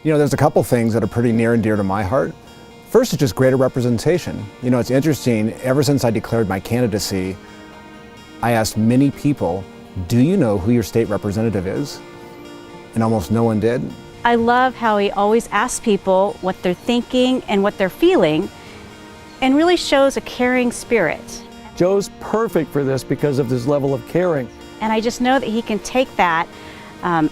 You know, there's a couple things that are pretty near and dear to my heart. First is just greater representation. You know, it's interesting, ever since I declared my candidacy, I asked many people, do you know who your state representative is? And almost no one did. I love how he always asks people what they're thinking and what they're feeling, and really shows a caring spirit. Joe's perfect for this because of his level of caring. And I just know that he can take that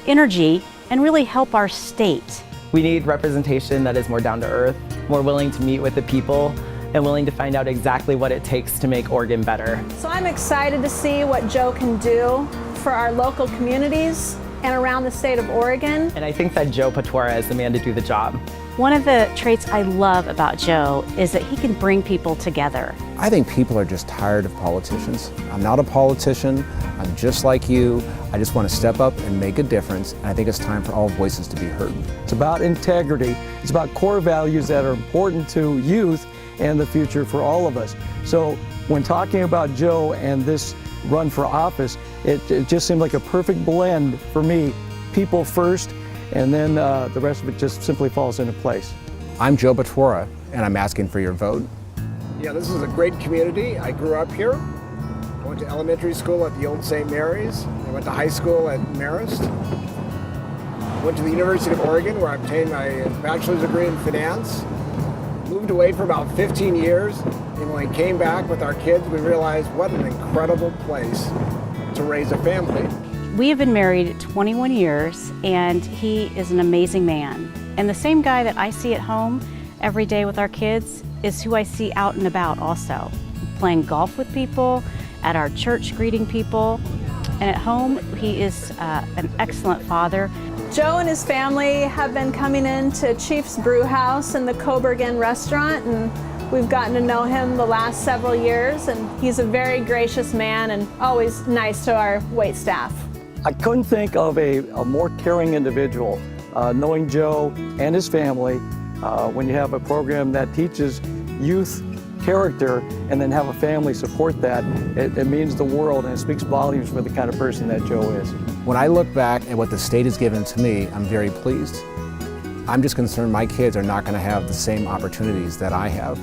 energy and really help our state. We need representation that is more down to earth, more willing to meet with the people, and willing to find out exactly what it takes to make Oregon better. So I'm excited to see what Joe can do for our local communities and around the state of Oregon. And I think that Joe Potwora is the man to do the job. One of the traits I love about Joe is that he can bring people together. I think people are just tired of politicians. I'm not a politician, I'm just like you. I just want to step up and make a difference, and I think it's time for all voices to be heard. It's about integrity. It's about core values that are important to youth and the future for all of us. So when talking about Joe and this run for office, it just seemed like a perfect blend for me. People first, and then the rest of it just simply falls into place. I'm Joe Potwora, and I'm asking for your vote. Yeah, this is a great community. I grew up here. I went to elementary school at the old St. Mary's. I went to high school at Marist. Went to the University of Oregon, where I obtained my bachelor's degree in finance. Moved away for about 15 years, and when we came back with our kids, we realized what an incredible place to raise a family. We have been married 21 years, and he is an amazing man. And the same guy that I see at home every day with our kids is who I see out and about also. Playing golf with people, at our church greeting people, and at home he is an excellent father. Joe and his family have been coming into Chief's Brew House and the Coburg Inn restaurant, and we've gotten to know him the last several years, and he's a very gracious man and always nice to our wait staff. I couldn't think of a more caring individual. Knowing Joe and his family, when you have a program that teaches youth character and then have a family support that, it means the world, and it speaks volumes for the kind of person that Joe is. When I look back at what the state has given to me, I'm very pleased. I'm just concerned my kids are not going to have the same opportunities that I have.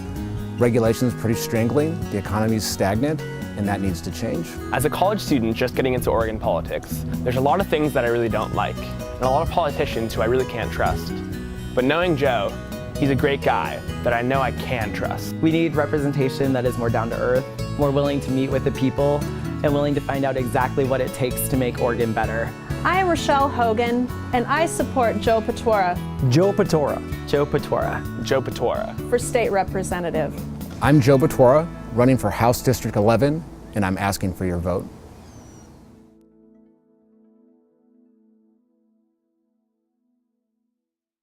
Regulation's pretty strangling, the economy's stagnant, and that needs to change. As a college student just getting into Oregon politics, there's a lot of things that I really don't like, and a lot of politicians who I really can't trust. But knowing Joe, he's a great guy that I know I can trust. We need representation that is more down to earth, more willing to meet with the people, and willing to find out exactly what it takes to make Oregon better. I am Rochelle Hogan, and I support Joe Potwora Joe Potwora. Joe Potwora. Joe Potwora. for state representative. I'm Joe Potwora, running for House District 11, and I'm asking for your vote.